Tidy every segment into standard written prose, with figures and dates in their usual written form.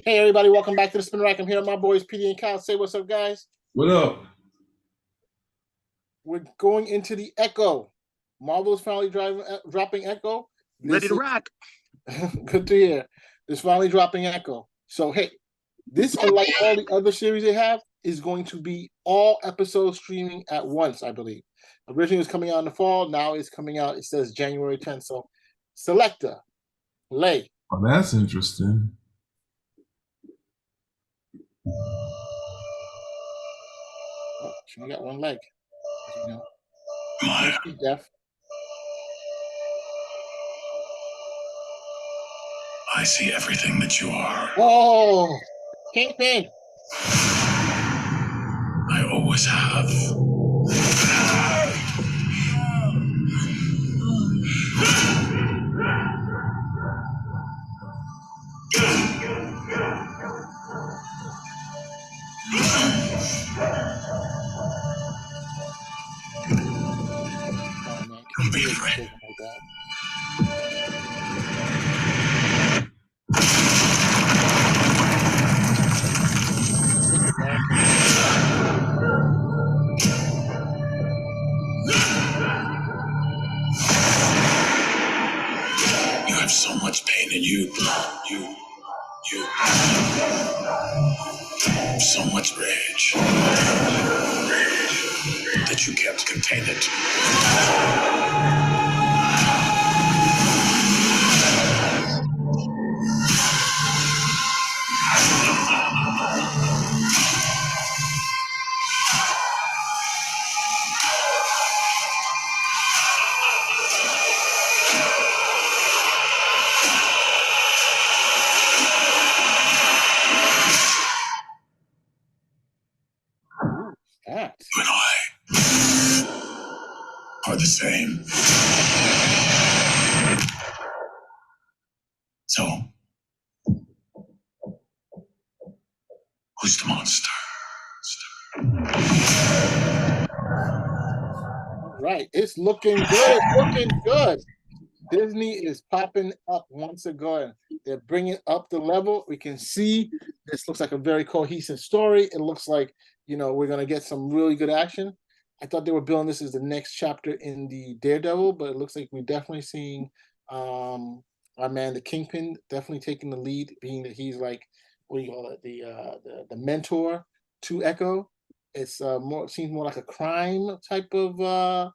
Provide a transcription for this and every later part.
Hey everybody, welcome back to the Spin Rack. I'm here with my boys PD and Kyle. Say what's up, guys. What up? We're going into the Echo. Marvel's finally dropping Echo. Ready to rock. Good to hear. It's finally dropping Echo. So hey, this, unlike all the other series they have, is going to be all episodes streaming at once, I believe. Originally it was coming out in the fall. Now it's coming out, it says January 10th. So Selecta, Lay. Oh, that's interesting. Oh, she only got one leg. As you know. Maya. She's deaf. I see everything that you are. Oh, Kingpin. I always have. Don't be afraid. You have so much pain in you. You. So much rage. That you can't contain it. You and I are the same. So, who's the monster? All right, it's looking good. It's looking good. Disney is popping up once again. They're bringing up the level. We can see this looks like a very cohesive story. It looks like, we're going to get some really good action. I thought they were building this as the next chapter in the Daredevil, but it looks like we're definitely seeing our man, the Kingpin, definitely taking the lead, being that he's like, what do you call it, the mentor to Echo. It's it seems more like a crime type of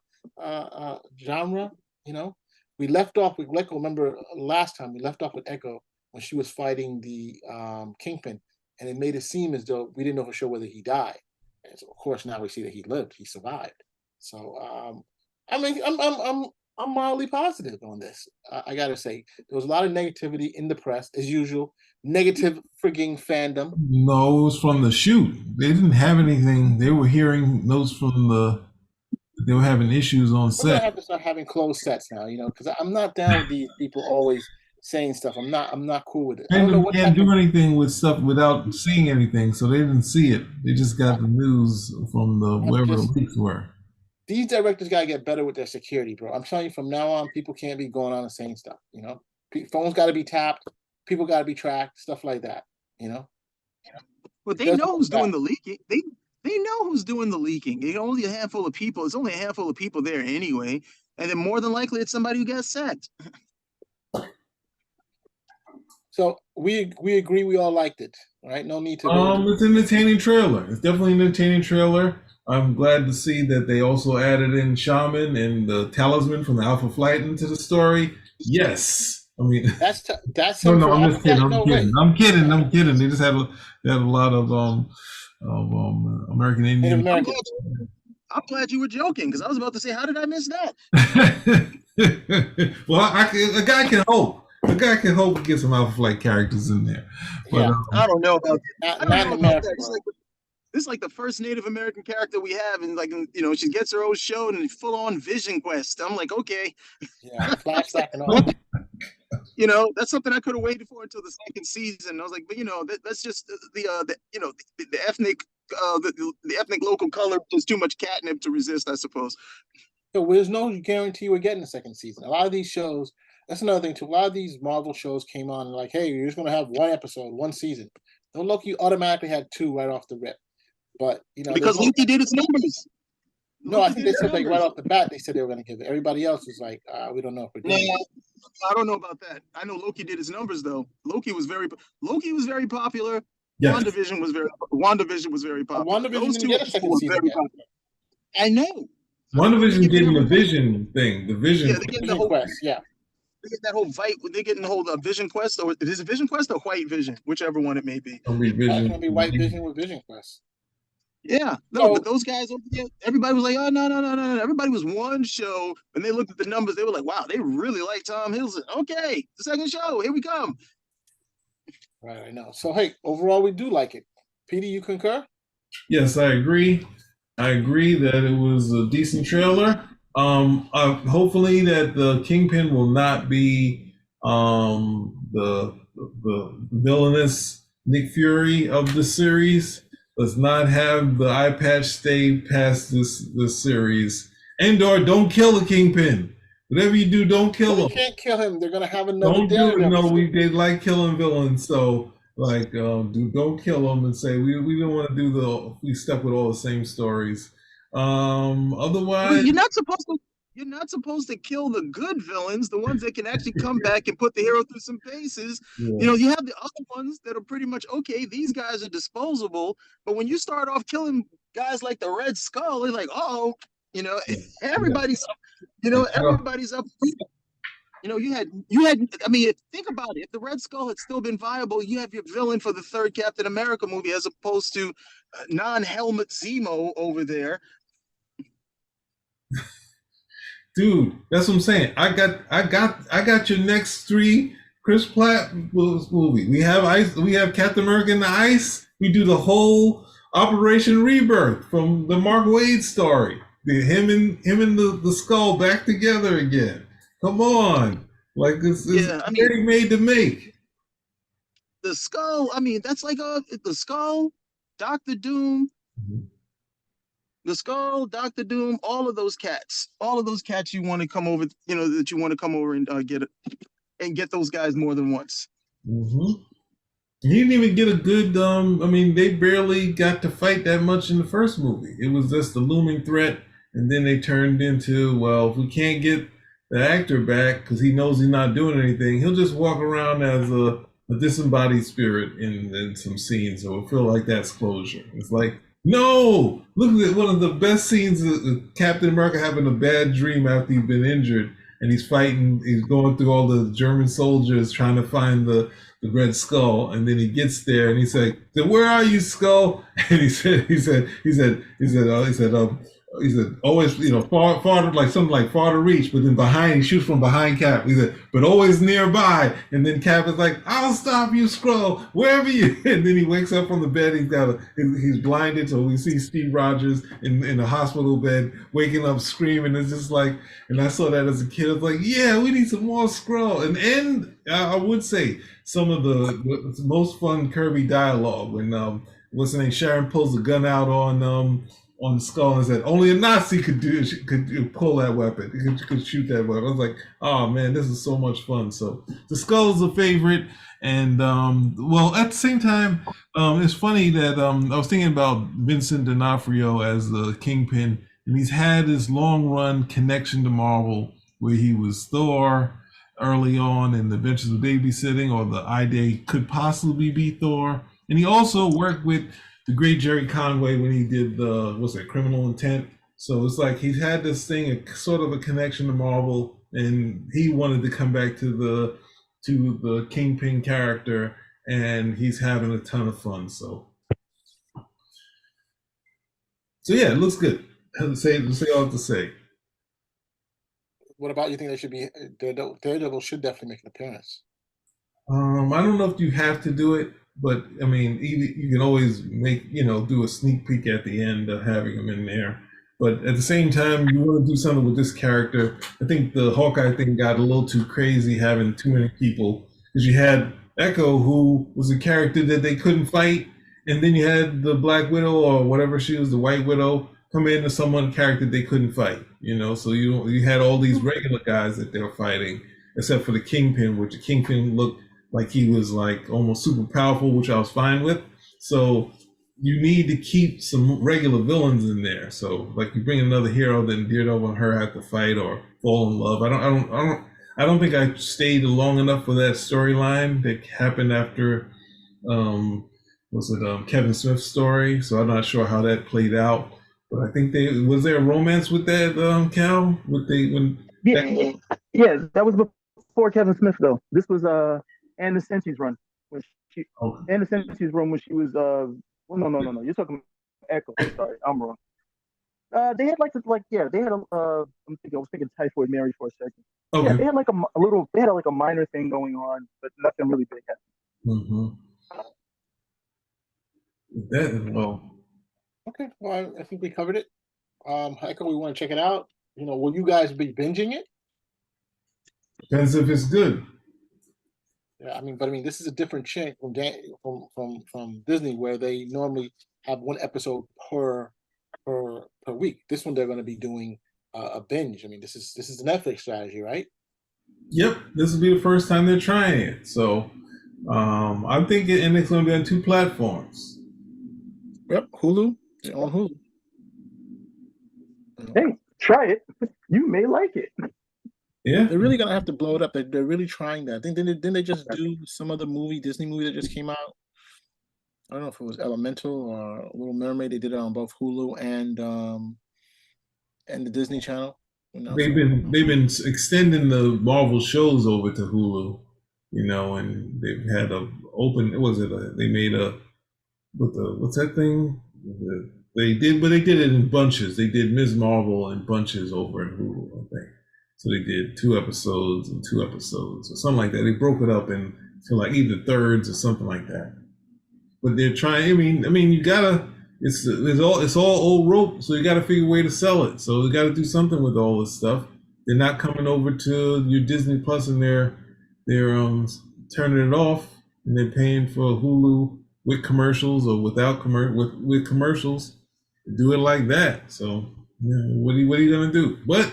genre, We left off with Echo. Remember last time we left off with Echo when she was fighting the Kingpin, and it made it seem as though we didn't know for sure whether he died. And so, of course, now we see that he lived, he survived. So, I'm mildly positive on this. I gotta say, there was a lot of negativity in the press, as usual. Negative frigging fandom. No, it was from the shoot. They didn't have anything. They were hearing notes from they were having issues on set. We're gonna have to start having closed sets now, because I'm not down with these people always saying stuff. I'm not cool with it. I don't know what can't do anything with stuff without seeing anything, so they didn't see it. They just got the news from wherever the leaks were. These directors gotta get better with their security, bro. I'm telling you, from now on, people can't be going on and saying stuff. Phones got to be tapped, people got to be tracked, stuff like that. Well, they know who's doing the leaking. They know who's doing the leaking. It's only a handful of people. It's only a handful of people there anyway, and then more than likely it's somebody who got sacked. So we agree. We all liked it, right? No need to. It's an entertaining trailer. It's definitely an entertaining trailer. I'm glad to see that they also added in Shaman and the Talisman from the Alpha Flight into the story. Yes, I mean that's no. I'm just kidding. I'm kidding. They just had a lot of American Indian. I'm glad you were joking because I was about to say, how did I miss that? Well, a guy can hope. A guy can hope to get some Alpha Flight characters in there. But, yeah, I don't know about that. I don't know about that. This is like the first Native American character we have, and she gets her own show and full on Vision Quest. I'm like, okay, yeah, flashback and all. That's something I could have waited for until the second season. I was like, but that's just the ethnic the ethnic local color. There's too much catnip to resist, I suppose. So there's no guarantee we're getting a second season. A lot of these shows That's another thing too. A lot of these Marvel shows came on like, hey, you're just gonna have one episode, one season. Don't Loki automatically had two right off the rip. But Because Loki did its numbers. no, I Loki think did they its said like right numbers. off the bat they said they were gonna give it. Everybody else was like, we don't know if we're No, doing it. I don't know about that. I know Loki did its numbers though. Loki was very popular. Yes. WandaVision was very popular. WandaVision Those didn't two get a second were season very yet. popular. I know. WandaVision getting the Vision thing. The Vision. Yeah, they're getting the Vision whole Quest, yeah. they get that whole they're getting the whole Vision Quest, or is it Vision Quest or White Vision, whichever one it may be. Gonna be It's Vision. gonna be White Vision with Vision Quest. Yeah, no, So- but those guys over there, everybody was like, oh no. Everybody was one show, and they looked at the numbers, they were like, wow, they really like Tom Hiddleston. Okay, the second show, here we come. Right, I know. So hey, overall we do like it. Petey, you concur? Yes, I agree. I agree that it was a decent trailer. Hopefully that the Kingpin will not be the villainous Nick Fury of the series. Let's not have the eye patch stay past this series. And/or don't kill the Kingpin. Whatever you do, don't kill You him. can't kill him. They're gonna have another Don't do it. Daredevil. No, they like killing villains, so don't kill them and say we don't want to do we stuck with all the same stories. Otherwise, You're not supposed to kill the good villains, the ones that can actually come back and put the hero through some paces. yeah. You have the other ones that are pretty much okay. These guys are disposable, but when you start off killing guys like the Red Skull, they're like, oh, everybody's, everybody's up. You had. I mean, think about it. If the Red Skull had still been viable, you have your villain for the third Captain America movie, as opposed to non-helmet Zemo over there. Dude, that's what I'm saying. I got your next three Chris Pratt movie. We have ice. We have Captain America in the ice. We do the whole Operation Rebirth from the Mark Waid story. Him and the Skull back together again. Come on, like this is already made to make. The Skull. I mean, that's like the Skull, Doctor Doom. Mm-hmm. The Skull, Doctor Doom, all of those cats you want to come over, that you want to come over and get those guys more than once. Mm-hmm. He didn't even get a good. I mean, they barely got to fight that much in the first movie. It was just a looming threat, and then they turned into, well, if we can't get the actor back because he knows he's not doing anything, he'll just walk around as a disembodied spirit in some scenes, so it'll feel like that's closure. It's like, no, look at one of the best scenes of Captain America having a bad dream after he's been injured, and he's going through all the German soldiers trying to find the Red Skull, and then he gets there and he's like, "Where are you, Skull?" And he said, always, far, like something like far to reach, but then behind, he shoots from behind Cap. He said, but always nearby. And then Cap is like, "I'll stop you, Skrull, wherever you." And then he wakes up on the bed. He's blinded, so we see Steve Rogers in the hospital bed, waking up screaming. It's just like, and I saw that as a kid. I was like, yeah, we need some more Skrull. And I would say some of the most fun Kirby dialogue when what's her name, Sharon pulls the gun out on Skull and said only a Nazi could pull that weapon, could shoot that weapon. I was like, oh man, this is so much fun. So the Skull's a favorite, and well, at the same time, it's funny that I was thinking about Vincent D'Onofrio as the Kingpin, and he's had this long run connection to Marvel where he was Thor early on in the Adventures of Babysitting, or the idea could possibly be Thor, and he also worked with the great Jerry Conway when he did Criminal Intent. So it's like he's had this thing, sort of a connection to Marvel, and he wanted to come back to the Kingpin character, and he's having a ton of fun. So yeah, it looks good. To say all to say. What about, you think they should be Daredevil should definitely make an appearance? I don't know if you have to do it, but I mean, you can always do a sneak peek at the end of having him in there. But at the same time, you want to do something with this character. I think the Hawkeye thing got a little too crazy, having too many people, because you had Echo, who was a character that they couldn't fight, and then you had the Black Widow, or whatever she was, the White Widow, come in as someone character they couldn't fight. So you had all these regular guys that they were fighting. except for the Kingpin, which the Kingpin looked like he was like almost super powerful, which I was fine with. So you need to keep some regular villains in there. So like you bring another hero, then Daredevil and her have to fight or fall in love. I don't think I stayed long enough for that storyline that happened after Kevin Smith's story. So I'm not sure how that played out. But I think was there a romance with that Cal? Yeah, yeah, that was before Kevin Smith though. This was Anna Sensi's run when she Okay. Anna Sensi's run when she was well, no. You're talking Echo. Sorry, I'm wrong. They had they had I was thinking Typhoid Mary for a second. Okay. Yeah, they had like a little, they had like a minor thing going on, but nothing really big happened. Mm-hmm. That well. Okay, well, I think we covered it. Heiko, we want to check it out. Will you guys be binging it? Depends if it's good. Yeah, but this is a different chink from Disney, where they normally have one episode per week. This one they're going to be doing a binge. This is the Netflix strategy, right? Yep, this will be the first time they're trying it. So I'm thinking, and it's going to be on 2 platforms. Yep, Hulu. It's on Hulu. Hey, try it. You may like it. Yeah, They're really gonna have to blow it up. They're really trying that. I think didn't they just do some other Disney movie that just came out? I don't know if it was Elemental or Little Mermaid. They did it on both Hulu and the Disney Channel. they've been extending the Marvel shows over to Hulu, and they've had they made what's that thing? They did it in bunches. They did Ms. Marvel in bunches over in Hulu, I think. So they did 2 episodes and 2 episodes or something like that. They broke it up into like either thirds or something like that. But they're trying. You gotta. It's all old rope, so you gotta figure a way to sell it. So you gotta do something with all this stuff. They're not coming over to your Disney Plus and they're turning it off, and they're paying for Hulu with commercials or without with commercials. Do it like that. So what are you gonna do? But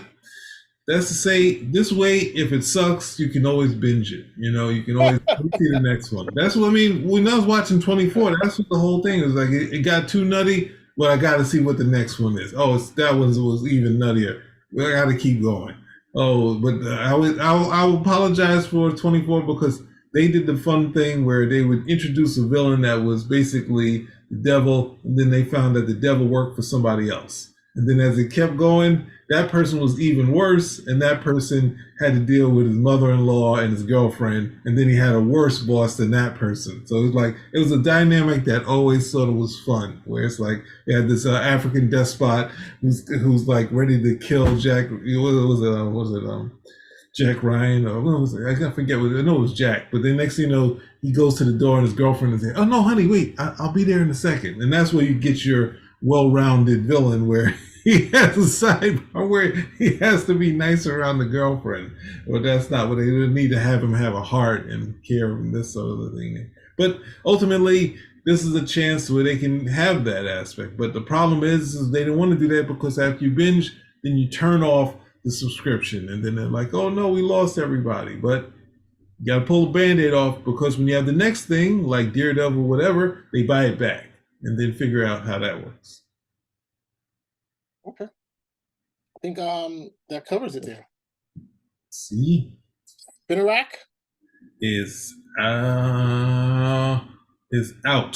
that's to say, this way, if it sucks, you can always binge it. You can always see the next one. That's what I mean. When I was watching 24, that's what the whole thing was like. It got too nutty. Well, I got to see what the next one is. Oh, that one was even nuttier. Well, I got to keep going. Oh, but I'll apologize for 24 because they did the fun thing where they would introduce a villain that was basically the devil, and then they found that the devil worked for somebody else. And then as it kept going, that person was even worse, and that person had to deal with his mother-in-law and his girlfriend, and then he had a worse boss than that person. So it was a dynamic that always sort of was fun, where it's like you had this African despot who's like ready to kill Jack. Was it Jack Ryan, or what was it? I forget. I know it was Jack. But then next thing you know, he goes to the door and his girlfriend is saying, "Oh no, honey, wait, I'll be there in a second." And that's where you get your well-rounded villain, where he has a sidebar where he has to be nice around the girlfriend. Well, that's not what they need to have him have a heart and care and this sort of thing. But ultimately, this is a chance where they can have that aspect. But the problem is they don't want to do that because after you binge, then you turn off the subscription, and then they're like, "Oh no, we lost everybody." But you got to pull the Band-Aid off, because when you have the next thing like Daredevil or whatever, they buy it back and then figure out how that works. Okay, I think that covers it there. See, Spinnerack is out.